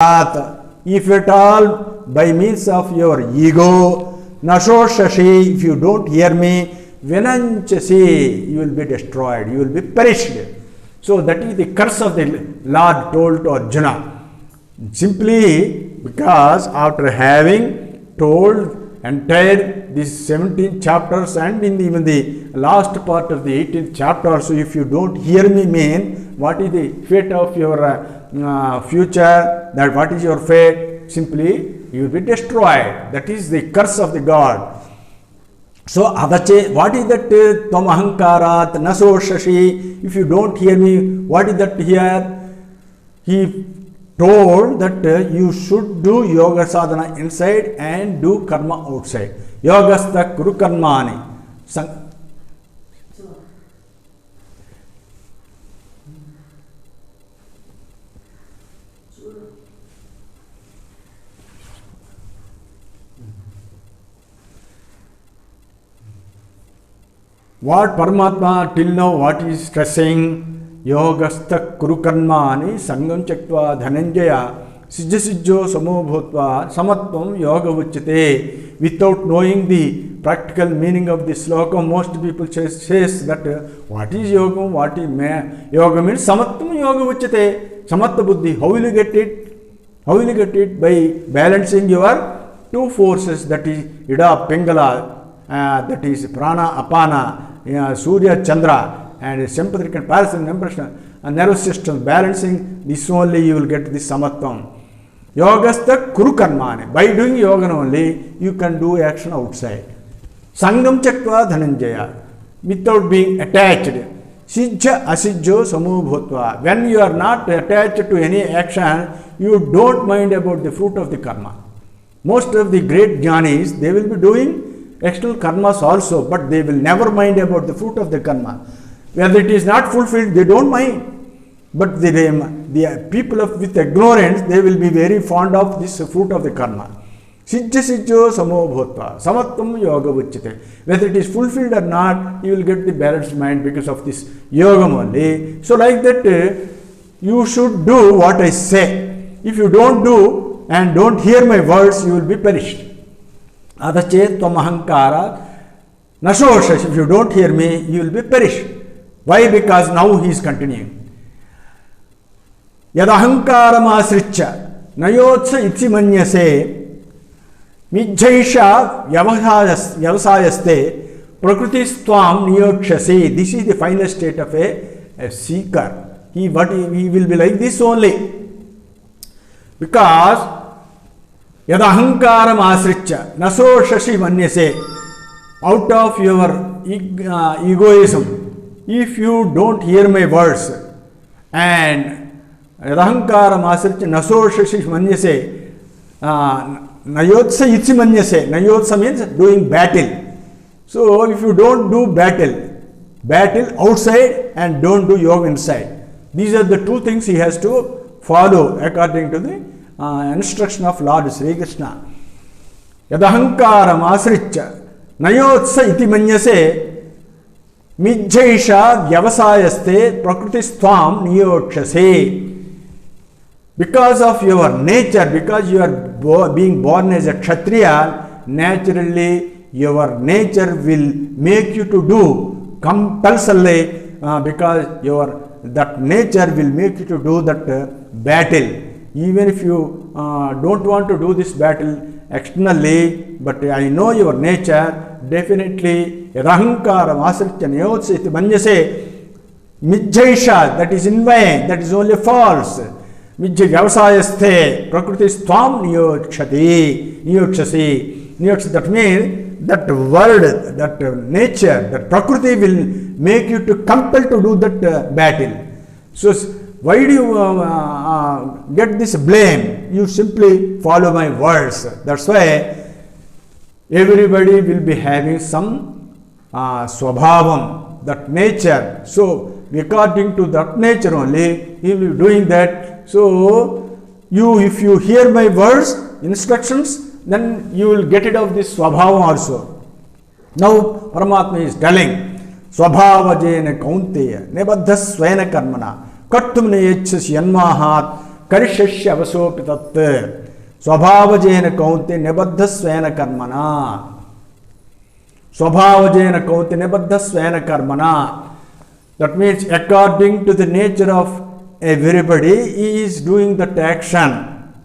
If at all by means of your ego, nashoshasi, if you don't hear me, vinanchasi, you will be destroyed, you will be perished. So that is the curse of the Lord told to Arjuna. Simply because after having told entire these 17 chapters and in even the last part of the 18th chapter also, if you don't hear me, mean what is the fate of your future, that what is your fate? Simply you will be destroyed. That is the curse of the God. So adache, what is that tam ahankarat nasoshasi? If you don't hear me, what is that here? He told that you should do yoga sadhana inside and do karma outside. Yogastha kuru karmani. What Paramatma till now, what is stressing? Yogastha kuru karmani sangam chaktva dhananjaya sijjasijjo samo bhutva samatvam yoga uchyate. Without knowing the practical meaning of this sloka, most people says that what is yoga? What is yoga means samatvam yoga uchyate. Samatta buddhi. How will you get it? How will you get it? By balancing your two forces, that is ida pingala, that is prana apana, surya chandra, and sympathetic and parasympathetic nervous system balancing. This only you will get this samatvam. Yogastha kuru karmani. By doing yoga only you can do action outside. Sangam chaktva dhananjaya, without being attached. Sijja asijjo samo bhutva. When you are not attached to any action, you don't mind about the fruit of the karma. Most of the great jnanis, they will be doing external karmas also, but they will never mind about the fruit of the karma. Whether it is not fulfilled, they don't mind. But the people with ignorance, they will be very fond of this fruit of the karma. Sijja sijjo samo bhutva samatvam yoga uchyate. Whether it is fulfilled or not, you will get the balanced mind because of this yoga only. So like that, you should do what I say. If you don't do and don't hear my words, you will be perished. Adache tvam ahankara nashoshas. If you don't hear me, you will be perished. Why? Because now he is continuing. Yadahankaram asricha nayotsa iti manyase mijjaisha yavasayaste prakritisthvam niyokshase. This is the final state of a seeker. He will be like this only. Because yadahankaram asricha nasoshasi manyase, out of your egoism, if you don't hear my words, and yadahankaram asricha nasoshasi manyase, nayotsa iti manyase. Nayotsa means doing battle. So if you don't do battle outside and don't do yoga inside, these are the two things he has to follow according to the instruction of Lord Sri Krishna. Yadahankaram asricha nayotsa iti manyase mijjaisha vyavasayaste prakritisthvam niyokshase. Because of your nature, because you are being born as a Kshatriya, naturally your nature will make you to do compulsorily, because that nature will make you to do that battle. Even if you don't want to do this battle externally, but I know your nature, definitely yadahankaram asricha nayotsa iti manyase mijjaisha, that is in vain, that is only false. Mijja vyavasayaste prakritisthvam niyokshati. Niyokshati, that means that word, that nature, that prakriti will make you to compel to do that battle. So why do you get this blame? You simply follow my words. That's why everybody will be having some swabhavam, that nature. So according to that nature only, he will be doing that. So if you hear my words, instructions, then you will get rid of this swabhavam also. Now Paramatma is telling, swabhavajena kaunteya nebaddha svena karmana kartum neyachasi yanmahat करिष्यस्य अवसोऽपि तत् स्वभावजेन कौन्ते निबद्धस्वेन कर्मणा स्वभावजेन कौन्ते निबद्धस्वेन कर्मणा that means according to the nature of everybody he is doing that action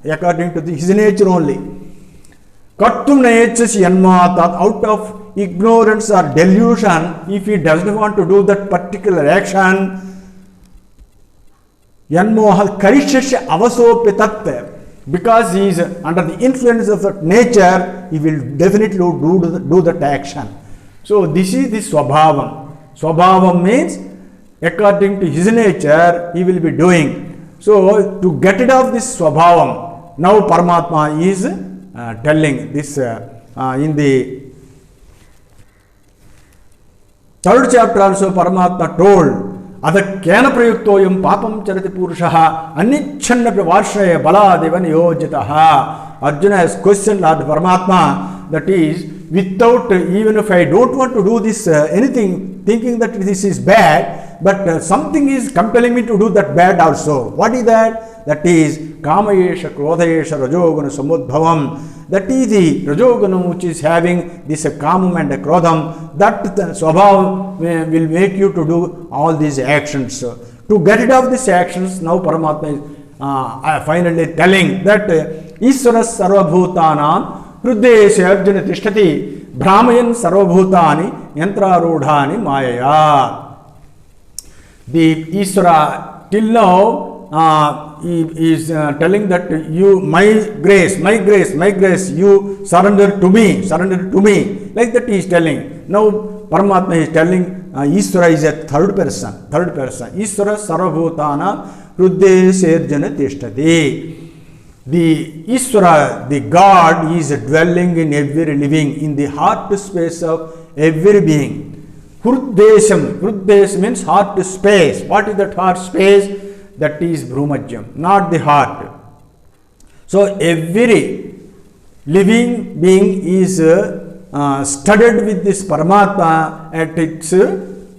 according to his nature only kartum nayachasi yanmatat out of ignorance or delusion if he doesn't want to do that particular action yanmoha karishyasya avasopi tat because he is under the influence of that nature he will definitely do that action. So this is the swabhavam means according to his nature he will be doing. So to get rid of this swabhavam now Paramatma is telling this in the third chapter also Paramatma told अदक्केन प्रयुक्तोऽयं पापं चरति पुरुषः अनिच्छन्नपि Varshney Baladev नियोजितः. Arjuna has questioned Lord Paramatma, that is, without even if I don't want to do this anything, thinking that this is bad, but something is compelling me to do that bad also. What is that? That is kamayesha krodhayesha rajoguna samudbhavam. That is the rajogunam which is having this kamam and krodham. That swabhav will make you to do all these actions. To get rid of these actions, now Paramatma is finally telling that Ishvara sarvabhutanam hruddeshe arjuna tishtati brahmayan sarvabhutani yantrarudhani mayaya. The Ishvara till now he is telling that you, my grace, you surrender to me, like that he is telling. Now Paramatma is telling Ishvara is a third person. Ishvara sarvabhutana hruddeshe arjuna tishtati. The Ishvara, the God, is dwelling in every living, in the heart space of every being. Hruddesha means heart space. What is that heart space? That is Brahmajyam, not the heart. So every living being is studded with this Paramatma at its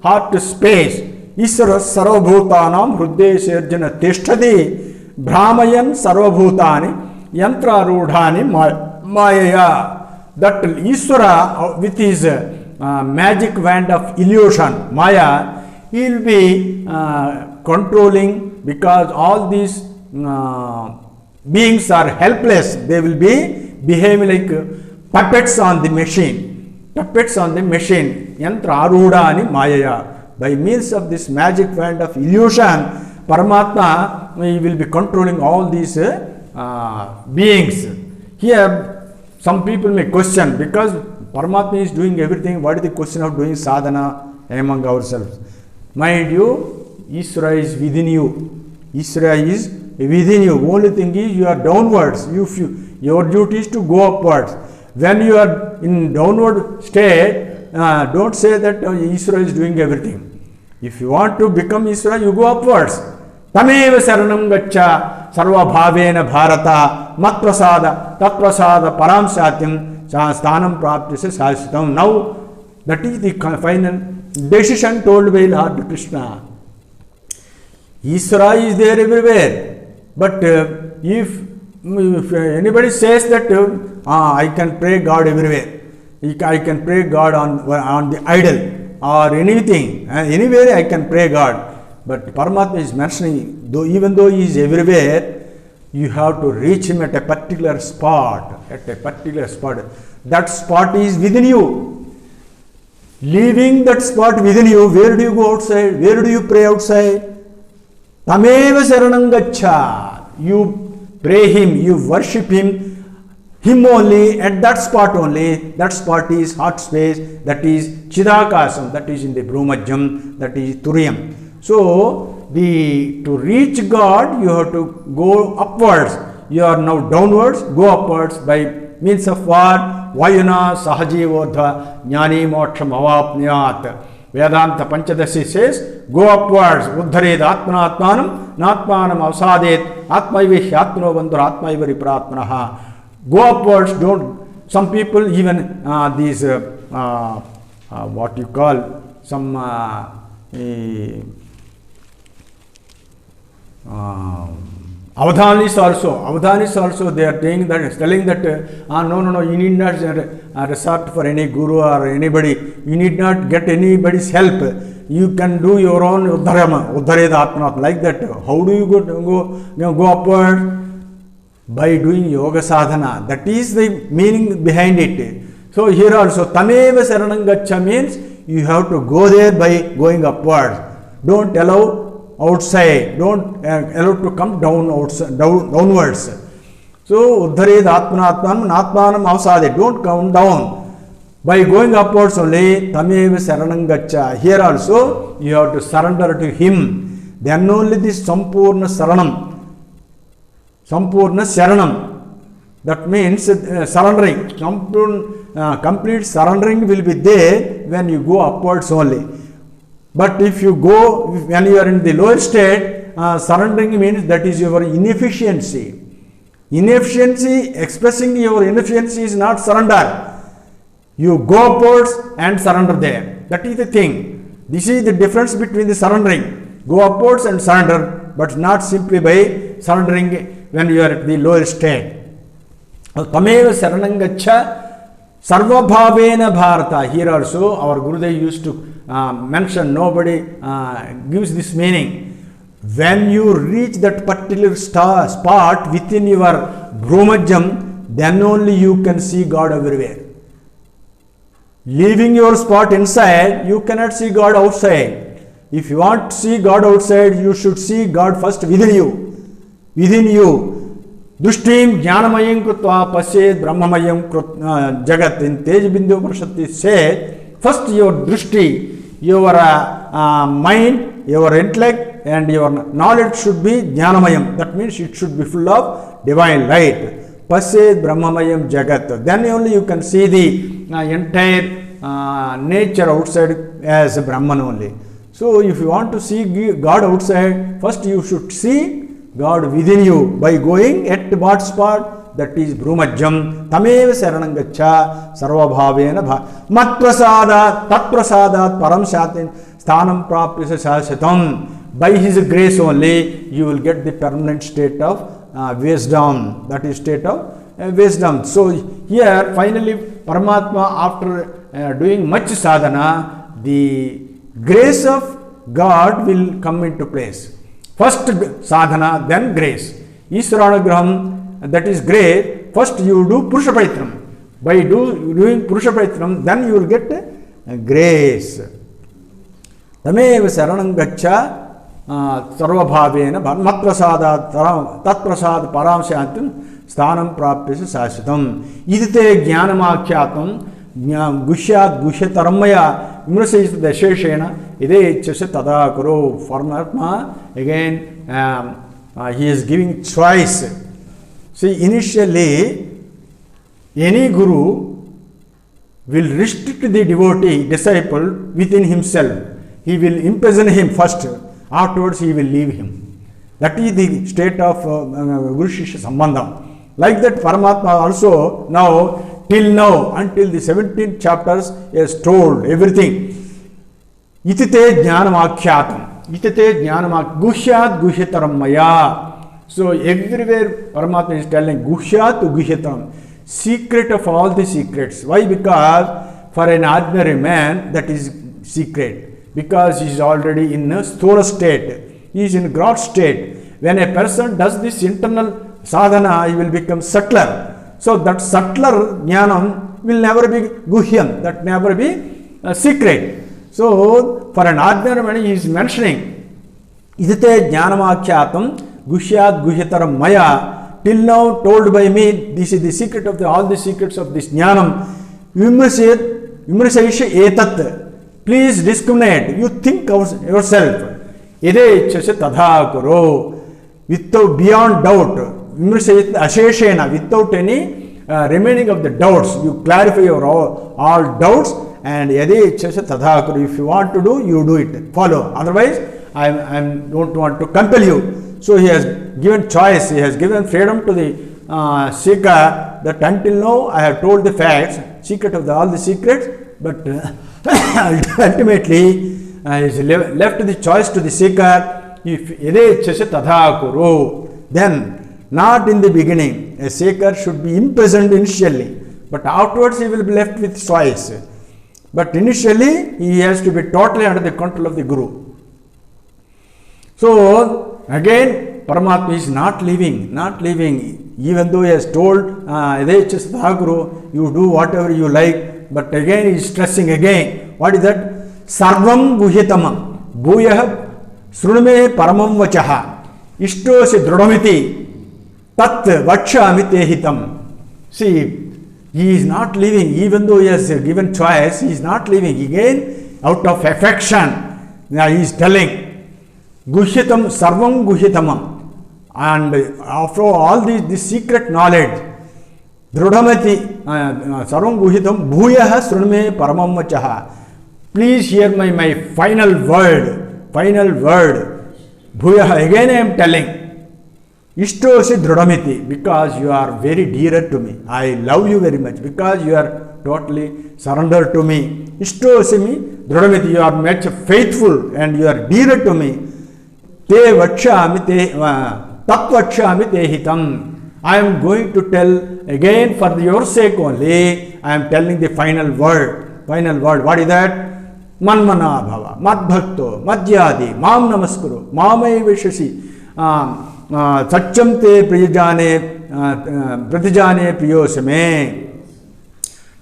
heart space. Ishvara sarvabhutanam hruddeshe arjuna tishtati brahmayan sarvabhutani yantrarudhani mayaya. That Ishvara with his magic wand of illusion, Maya, he will be controlling, because all these beings are helpless. They will be behaving like puppets on the machine. Yantra arudhani mayaya. By means of this magic wand of illusion, Paramatma will be controlling all these beings. Here, some people may question, because Paramatma is doing everything, what is the question of doing sadhana among ourselves? Mind you, Ishvara is within you. Only thing is you are downwards. Your duty is to go upwards. When you are in downward state, don't say that Ishvara is doing everything. If you want to become Ishvara, you go upwards. Tameva saranam gaccha sarva bhavena bharata matprasada tatprasada param satyam sthanam praptisya sasitam. Now that is the final decision told by Lord Krishna. Ishvara is there everywhere, but if anybody says that I can pray God everywhere, I can pray God on the idol or anything, anywhere I can pray God. But Paramatma is mentioning, even though he is everywhere, you have to reach him at a particular spot. That spot is within you. Leaving that spot within you, where do you go outside? Where do you pray outside? Tameva saranam gaccha. You pray him, you worship him only, at that spot only. That spot is heart space, that is Chidakasam, that is in the Brahmajyam, that is Turiyam. So, to reach God, you have to go upwards. You are now downwards, go upwards by means of what? Vayuna sahajivodha jnani moksham avapniyat. Vedanta Panchadasi says, go upwards, uddhared atmanatmanam, natmanam avsadet, atmaivi hyatmano bandhur atmaiva ripratmanaha. Go upwards, don't, some people even these, what you call, some Avadhanis also they are telling that no, you need not resort for any guru or anybody. You need not get anybody's help. You can do your own Uddhared Atmanatma. Like that. How do you go upward? By doing yoga sadhana. That is the meaning behind it. So here also Tameva Saranam Gaccha means you have to go there by going upwards. Don't allow outside, don't allow to come downwards. So Uddhared Atmanatmanam Atmanam Avasade, don't come down. By going upwards only, Tameva Saranam Gaccha. Here also you have to surrender to him. Then only this Sampurna Saranam. That means surrendering. Complete surrendering will be there when you go upwards only. But if you go, when you are in the lower state, surrendering means that is your inefficiency. Expressing your inefficiency is not surrender. You go upwards and surrender there. That is the thing. This is the difference between the surrendering. Go upwards and surrender, but not simply by surrendering when you are at the lower state. Tameva Saranam Gaccha Sarvabhavena Bharata. Here also our Gurudev used to mention, nobody gives this meaning. When you reach that particular spot within your Brahmajam, then only you can see God everywhere. Leaving your spot inside, you cannot see God outside. If you want to see God outside, you should see God first within you. Dushtim Jnanamayam Krutva Pasyed Brahmamayam Jagat. In Tej Bindu Upanishad said, first your Drushti, your mind, your intellect and your knowledge should be Jnanamayam. That means it should be full of divine light. Pasyed Brahmamayam Jagat. Then only you can see the entire nature outside as Brahman only. So if you want to see God outside, first you should see God within you by going at what spot? That is Brahmajam. Tameva Saranam Gaccha Sarvabhavena Matprasadat Tatprasadat Param Shatin Sthanam Prapyasa Shashatam. By his grace only you will get the permanent state of wisdom. That is state of wisdom. So here finally Paramatma, after doing much sadhana, the grace of God will come into place. First sadhana, then grace. Iswaranagraham, that is grace. First you do Purusha Praitnam. By doing Purusha Praitnam, then you will get grace. Tameva Saranam Gaccha Sarvabhavena Matprasadat Tatprasad Param Shantam Sthanam Prapyasa Sashvatam. Idite Jnanamakhyatam Gushyat Gushyataramaya Imrasayis Dasheshena Ide Chasa Tada Kuro. Paramatma again he is giving choice. See, initially any guru will restrict the devotee, disciple within himself. He will imprison him first, afterwards he will leave him. That is the state of Guru Shishya Sambandham. Like that Paramatma also now, till now, until the 17th chapters, he has told everything. Itite Jnanamakhyatam. Itite Jnanamak Gushyat Guhyataram Maya. So everywhere Paramatma is telling Gushyat Guhyataram. Secret of all the secrets. Why? Because for an ordinary man that is secret. Because he is already in a sthula state. He is in gross state. When a person does this internal sadhana, he will become subtler. So that subtler jnanam will never be guhyam. That never be secret. So for an ordinary man, he is mentioning Idite Jnanamakhyatam Gushyat Guhyataram Maya. Till now told by me, this is the secret of all the secrets of this jnanam. Vimrasayisha etat. Please discriminate. You think yourself. Ide chasya tadha karo. Without beyond doubt. Vimrasayit asheshena. Without any remaining of the doubts. You clarify your all doubts. And ide chasya tadha karo. If you want to do, you do it. Follow. Otherwise, I don't want to compel you. So he has given choice, he has given freedom to the seeker that until now I have told the facts, secret of all the secrets, but ultimately he has left the choice to the seeker. If ide chasya tadha kuru, then not in the beginning. A seeker should be imprisoned initially, but afterwards he will be left with choice. But initially he has to be totally under the control of the Guru. So again, Paramatma is not leaving, even though he has told Yadhecha Sadhaguru, you do whatever you like, but again he is stressing again. What is that? Sarvam guhyatamam bhuyah srunume paramam vachaha ishtosi drodhamiti tat vachami tehitam. See, he is not leaving, even though he has given choice, he is not leaving. Again, out of affection, now he is telling, Guhyatam, Sarvam Guhyatamam. And after all this secret knowledge, Drodhamati, Sarvam Guhyatam, Bhuyah Srunume Paramam Vachaha. Please hear my final word. Bhuyah, again I am telling. Ishtosi Drodhamiti, because you are very dear to me. I love you very much because you are totally surrendered to me. Ishtosimi Drodhamiti, you are much faithful and you are dear to me. Te vachami te tat vachami te hitam. I am going to tell again for your sake only. I am telling the final word. What is that? Manmana bhava, madbhakto, madhyadi, mam namaskuru, mamai vishasi, satcham te pratijane priyosame.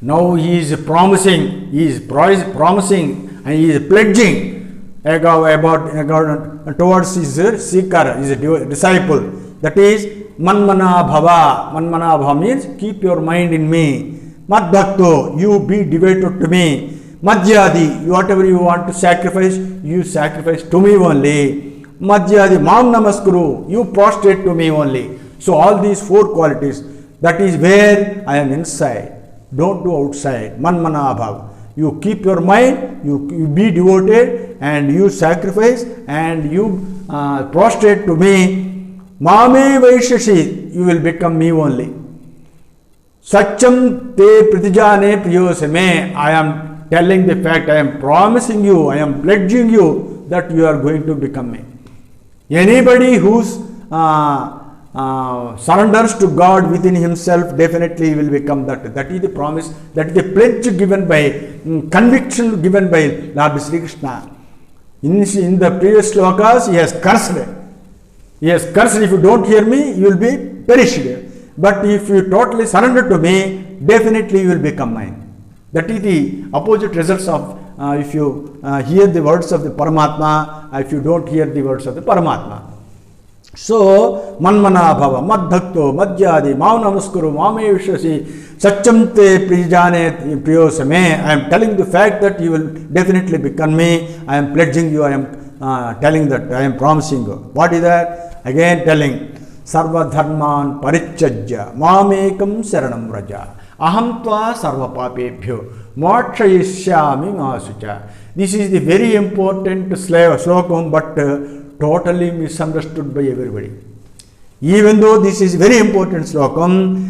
Now he is promising, and he is pledging about towards his seeker, his disciple. That is manmana bhava. Manmana bhava means keep your mind in me. Madbhakto, you be devoted to me. Madhyadi, whatever you want to sacrifice, you sacrifice to me only. Madhyadi, mam namaskuru, you prostrate to me only. So all these four qualities, that is where I am inside. Don't do outside. Manmana bhava. You keep your mind, you be devoted, and you sacrifice, and you prostrate to me. Mame vaishashi, you will become me only. Satcham te pratijane priyosame, I am telling the fact, I am promising you, I am pledging you that you are going to become me. Anybody who's surrenders to God within himself, definitely will become that. That is the promise, that is the pledge given by, conviction given by Lord Sri Krishna. In the previous slokas, he has cursed. If you don't hear me, you will be perished. But if you totally surrender to me, definitely you will become mine. That is the opposite results of if you hear the words of the Paramatma, if you don't hear the words of the Paramatma. So, manmana bhava, madbhakto, madhyadi, mam namaskuru, mame vishwasi, satcham te prijane priyosame. I am telling the fact that you will definitely become me. I am pledging you, I am telling that, I am promising you. What is that? Again telling, sarva dharman parichajya, mamekam saranam vraja, aham tva sarva papebhyo, mokshayishyami masucha. This is the very important slokam, but totally misunderstood by everybody. Even though this is very important slokam,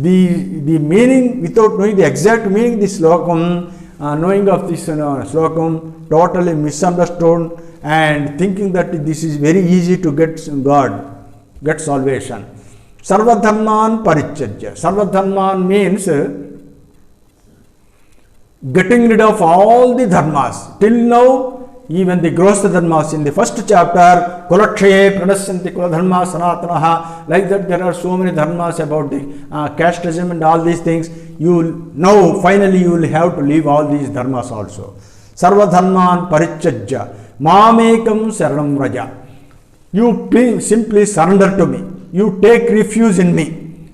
the meaning, without knowing the exact meaning, this slokam, knowing of this slokam, totally misunderstood and thinking that this is very easy to get God, get salvation. Sarvadharman parichajya. Sarvadharman means getting rid of all the dharmas. Till now, even the gross dharmas in the first chapter, kulakshaye pranasyanti kuladharma sanatanaha, like that there are so many dharmas about the casteism and all these things. You will now finally you will have to leave all these dharmas also. Sarva dharman parichajya, mamekam saranam vraja. You simply surrender to me. You take refuge in me.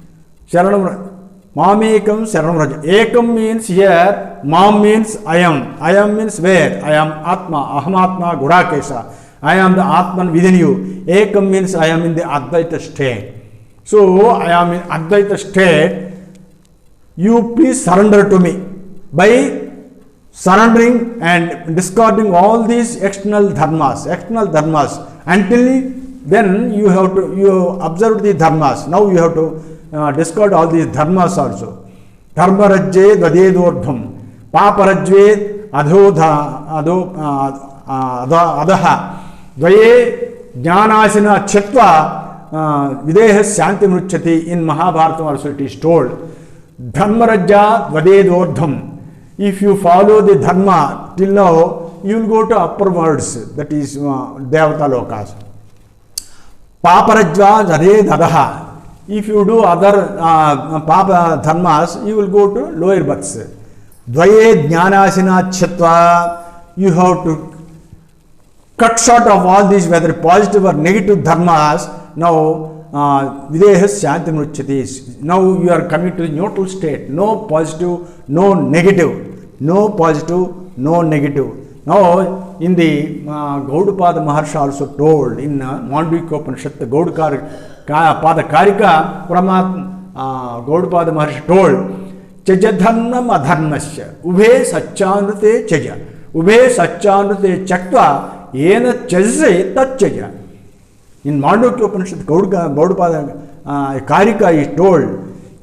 Saranam Mamekam Saranam Vraja. Ekam means here, Mam means I am. I am means where? I am Atma, Ahamatma, Gurakesa. I am the Atman within you. Ekam means I am in the Advaita state. So, I am in Advaita state. You please surrender to me. By surrendering and discarding all these external dharmas, until then you have to, you observe the dharmas. Now you have to discard all these dharmas also. Dharmarajye dvadedordham, paparajye adaha, dvaye jnanasina chetva videha shanti mruchati. In Mahabharata also it is told, dharmarajya vadedordham. If you follow the dharma till now, you will go to upper worlds, that is devata lokas. Paparajva jare dadaha. If you do other papa dharmas, you will go to lower births. Dvaye jnanasina chatva. You have to cut short of all these, whether positive or negative dharmas. Now, videhas shanti mruchati. Now you are coming to the neutral state. No positive, no negative. No positive, no negative. Now, in the Gaudapada Maharshi also told in Mandukya Upanishad, Pada Karika, Gaudapada Maharshi told, Chajadharnam adharmasya, Ubhe Satchanute Chaja, Ubhe Satchanute Chakva, Yena Chajase Tat Chaja. In Mandukya Upanishad, Gaudapada Karika is told,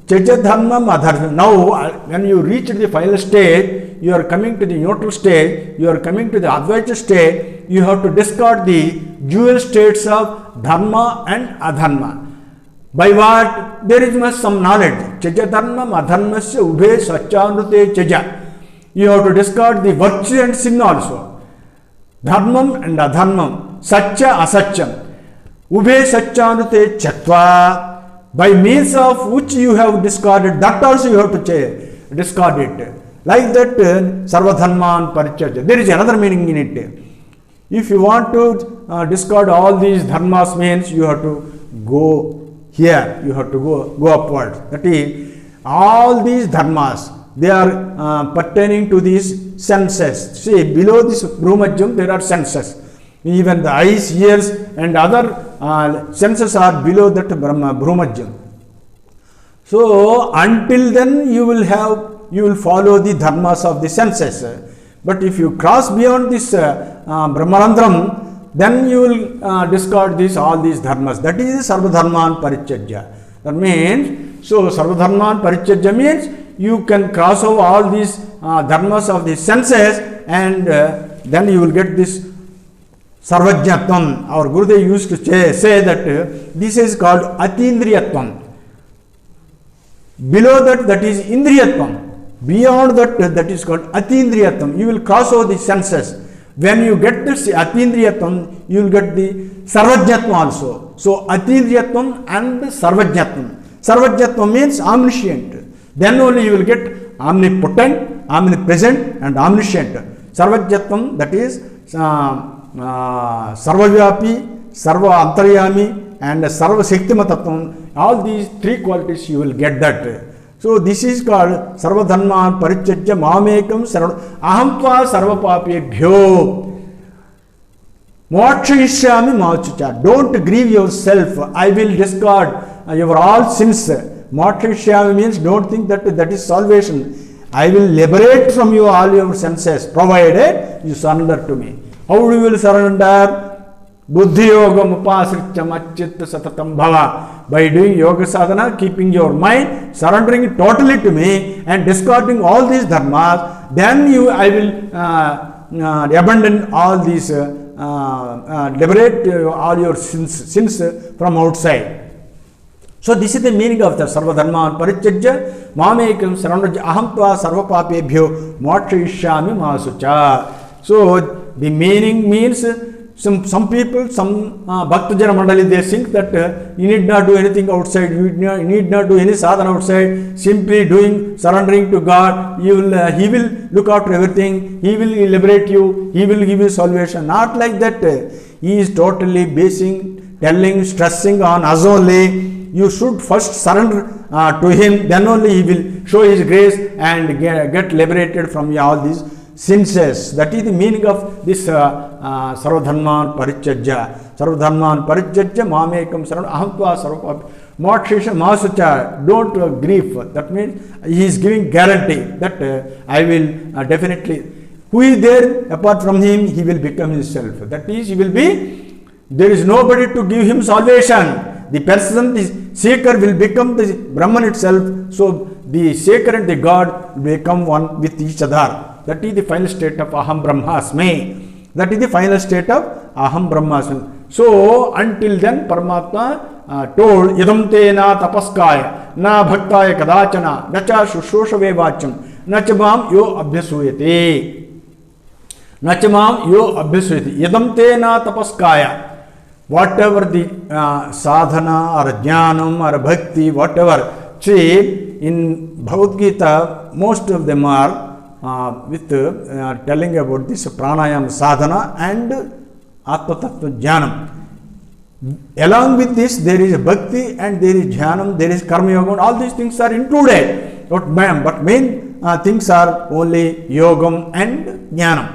Chajadharnam adharmasya. Now, when you reach the final stage, you are coming to the neutral state, you are coming to the Advaita state, you have to discard the dual states of dharma and adharma. By what? There is much some knowledge. Chajadharmam adharmasya ubhe satchanute chaja. You have to discard the virtue and sin also. Dharmam and adharmam, satcha asatcham. Ubhe satchanute chatva. By means of which you have discarded, that also you have to discard it. Like that, sarvadharman parityajya. There is another meaning in it. If you want to discard all these dharmas, means you have to go here, you have to go upward. That is, all these dharmas, they are pertaining to these senses. See, below this Brahmajyam, there are senses. Even the eyes, ears, and other senses are below that Brahmajyam. So, until then, you will follow the dharmas of the senses. But if you cross beyond this Brahmarandram, then you will discard all these dharmas. That is sarvadharman parityajya. That means, so sarvadharman parityajya means you can cross over all these dharmas of the senses, and then you will get this sarvajnatvam. Our Gurudev used to say that this is called atindriyatvam. Below that, that is indriyatvam. Beyond that, that is called atindriyatvam. You will cross over the senses. When you get this atindriyatvam, you will get the sarvajnatvam also. So, atindriyatvam and sarvajnatvam. Sarvajnatvam means omniscient. Then only you will get omnipotent, omnipresent, and omniscient. Sarvajnatvam, that is sarvavyapi, sarva antaryami, and sarva shaktimatatvam. All these three qualities you will get that. So, this is called sarvadharman parityajya mamekam aham tva sarvapapebhyo mokshayishyami machucha. Don't grieve yourself. I will discard your all sins. Mokshayishyami means don't think that that is salvation. I will liberate from you all your senses, provided you surrender to me. How you will surrender? Buddhi yogam upasrityam acchitta satatam bhava. By doing yoga sadhana, keeping your mind, surrendering totally to me, and discarding all these dharmas, then I will abandon all these, liberate all your sins from outside. So, this is the meaning of the sarvadharman parityajya mamekam sarandraja aham tva sarvapapebhyo mokshayishyami masucha. So, the meaning means, some people, some Bhaktajana Mandali, they think that you need not do anything outside, you need not do any sadhana outside, simply doing, surrendering to God, He will look after everything, He will liberate you, He will give you salvation. Not like that. He is totally telling, stressing on us only. You should first surrender to Him, then only He will show His grace and get liberated from all these senses. That is the meaning of this sarvadharman parityajya. Sarvadharman parityajya mamekam saranam aham tva sarvapapebhyo mokshayishyami masucha. Don't grieve. That means He is giving guarantee that I will definitely. Who is there apart from Him? He will become Himself. That is, He will be. There is nobody to give him salvation. The person, the seeker, will become the Brahman itself. So the seeker and the God will become one with each other. That is the final state of Aham Brahmasmi. That is the final state of Aham Brahmasmi. So until then, Paramatma told, Idam te na tapaskaya, na bhaktaya kadachana, nacha shushroshave vacham, nachamam yo abhyasuyate. Nachamam yo abhyasuyate. Idam te na tapaskaya. Whatever the sadhana or jnanam or bhakti, whatever. See, in Bhagavad Gita, most of them are with telling about this pranayama sadhana and atma tattva jnanam. Along with this, there is bhakti and there is jnanam, there is karma yoga, all these things are included. But main things are only yogam and jnanam.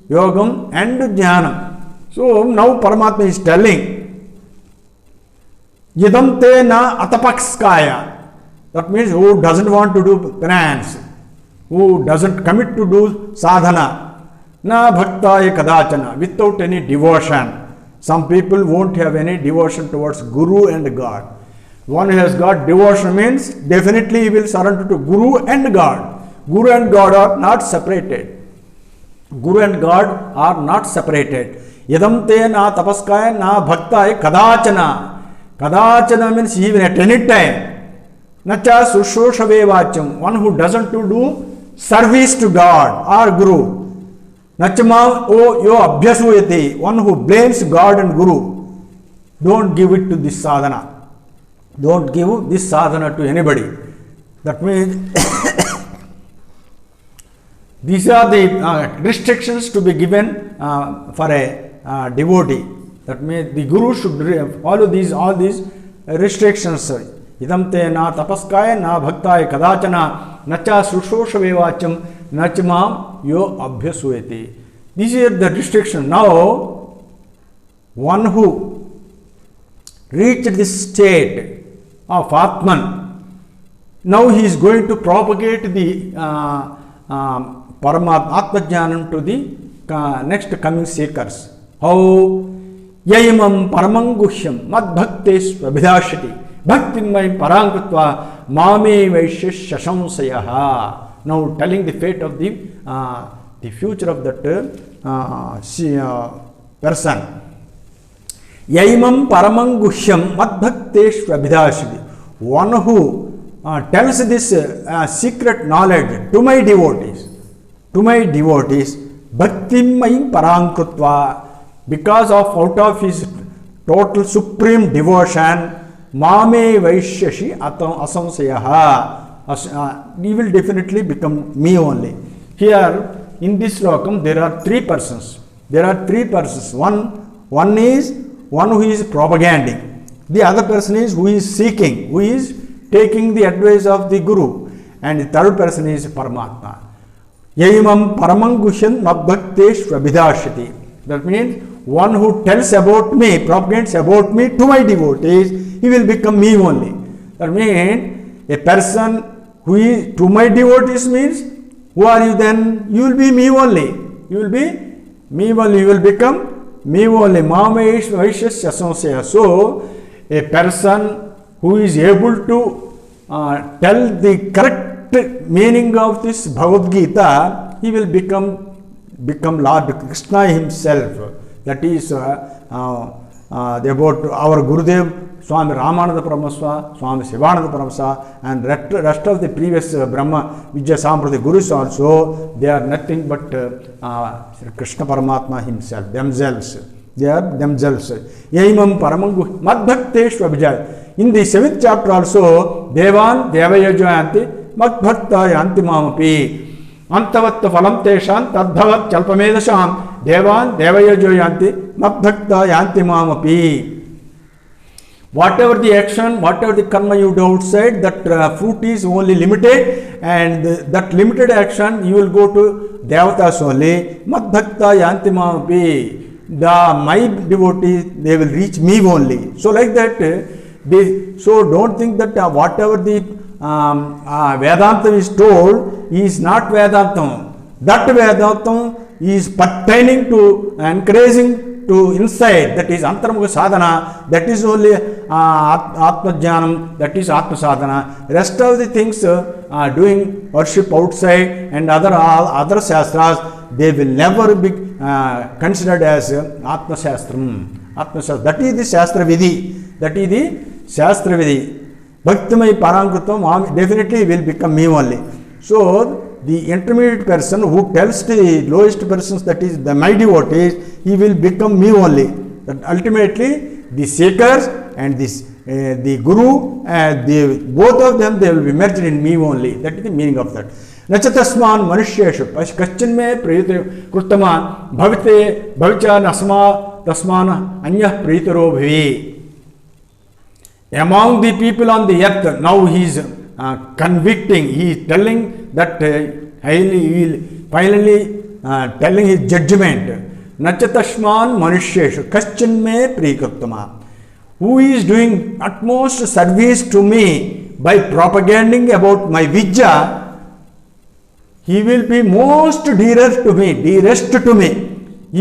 Yogam and jnanam. So now Paramatma is telling, Yidam te na atapakskaya. That means who doesn't want to do penance, who doesn't commit to do sadhana, na bhaktaya kadachana, without any devotion. Some people won't have any devotion towards Guru and God. One who has got devotion means definitely he will surrender to Guru and God. Guru and God are not separated. Guru and God are not separated. Yadam te na tapaskaya na bhaktaya kadachana. Kadachana means even at any time. Nacha sushoshave vacham. One who doesn't do service to God or Guru. Nachama o yo abhyasuyate. One who blames God and Guru. Don't give it to this sadhana. Don't give this sadhana to anybody. That means these are the restrictions to be given for a devotee. That means the Guru should follow all these restrictions. Idam te na tapaskaya na bhaktaya kadachana nacha sushoshave vacham nachamam yo abhyasuyate. These are the restrictions. Now, one who reached this state of Atman, now he is going to propagate the Paramatma Atmajnanam to the next coming seekers. How? Yayimam Paramanguhyam Mad Bhaktes Abhidashati Bhaktinmay Parangutva Mame Vaishish Shashamsayaha. Now telling the fate of the future of that person. Yaimam Paramanguhyam Mad Bhaktes Abhidashati. One who tells this secret knowledge to my devotees, Bhaktimay Parangutva, because of out of his total supreme devotion, Mame Vaishyashi Asamsayaha, he will definitely become me only. Here in this slokam there are three persons. One is one who is propagating. The other person is who is seeking, who is taking the advice of the Guru. And the third person is Paramatma. Yaimam Paramanguhyam Mabhaktesh Abhidashati. That means one who tells about me, propagates about me to my devotees, he will become me only. That means a person who is to my devotees means, who are you then? You will be me only. You will be me only. You will become me only. Mamesh Vaishyas Yasamsaya. So, a person who is able to tell the correct meaning of this Bhagavad Gita, he will become Lord Krishna himself. That is about our Gurudev, Swami Ramananda Paramaswami, Swami Sivananda Paramaswami, and rest of the previous Brahma Vijaya Sampradaya Gurus also, they are nothing but Krishna Paramatma himself, themselves. They are themselves. Yaimam Paramangu Madbhaktesh Abhijay. In the 7th chapter also, Devan Devayajayanti Madbhakta Yanti Mamapi. Antavatta Phalam Teshan Tadbhavat Chalpamedasham Devan Devayajayanti Madbhakta Yanti Mamapi. Whatever the action, whatever the karma you do outside, that fruit is only limited, and that limited action you will go to Devatas only. Madbhakta Yanti Mamapi. My devotees, they will reach me only. So like that, so don't think that whatever the Vedantam is told is not Vedantam. That Vedantam is pertaining to, encouraging to inside, that is Antarmuga Sadhana, that is only Atma Jnanam, that is Atma Sadhana. Rest of the things doing worship outside and other Shastras, they will never be considered as Atma Shastram. That is the Shastra Vidhi. That is the Shastra Vidhi. Bhaktimai Parankrutam, definitely will become me only. So, the intermediate person who tells the lowest persons, that is the my devotees, he will become me only. That ultimately, the seekers and this the Guru, both of them, they will be merged in me only. That is the meaning of that. Nachatasman manusheshu kaschin me prayute krutama bhavite bhavicha nasma tasmana anya prayitaro bhavi. Among the people on the earth, now he is convicting, he is telling that he will finally telling his judgment. Nachatasman manusheshu kaschin me prayutama. Who is doing utmost service to me by propagating about my Vidya, he will be most dearest to me, dearest to me. He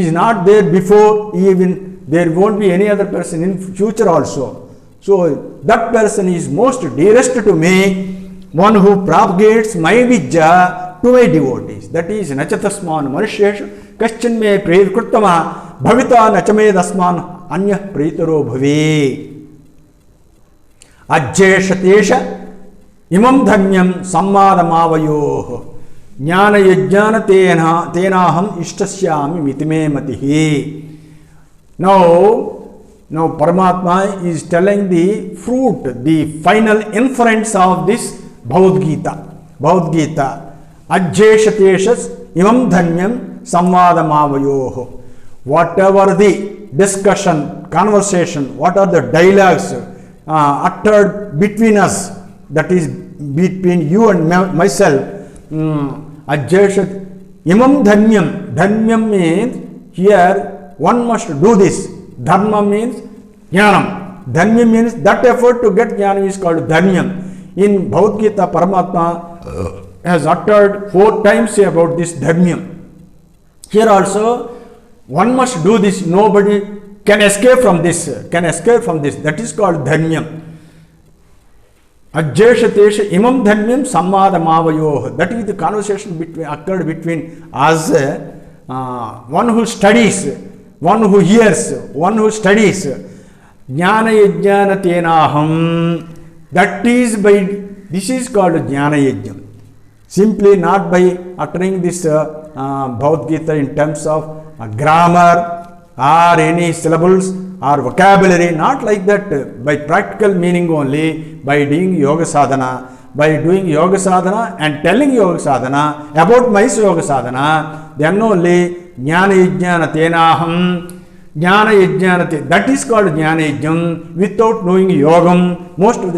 is not there before, even there won't be any other person in future also. So that person is most dearest to me, one who propagates my Vidya to my devotees. That is Nachatasman Manusheshu Kaschin me Prayirkrutama Bhavita Nachame Dasman Anya Pritaro Bhavi Ajjeshatesha Imam Dhanyam Sammadamavayoh Jnana Yajnana Tenaham Ishtasyami Mitime Matihi. Now Paramatma is telling the fruit, the final inference of this Bhagavad Gita. Ajjeshateshas Imam Dhanyam Sammadamavayoh. Whatever the discussion, conversation, what are the dialogues uttered between us, that is between you and myself, Ajjeshat Imam Dhanyam. Dhanyam means here one must do this. Dharma means Jnanam. Dhanyam means that effort to get Jnanam is called Dhanyam. In Bhagavad Gita, Paramatma has uttered 4 times about this Dhanyam. Here also, one must do this. Nobody can escape from this. That is called Dhanyam. Ajjeshatesha Imam Dhanyam Sammadamavayoh. That is the conversation occurred between us, one who studies, one who hears, one who studies. Jnana Yajnana Tenaham. That is this is called Jnana Yajnam. Simply not by uttering this Bhagavad Gita in terms of grammar or any syllables or vocabulary, not like that, by practical meaning only, by doing yoga sadhana, and telling yoga sadhana about my yoga sadhana, then only Jnana Yajnana Tenaham, Jnana Yajnana, that is called Jnana Yajnam, without knowing yogam. Most of the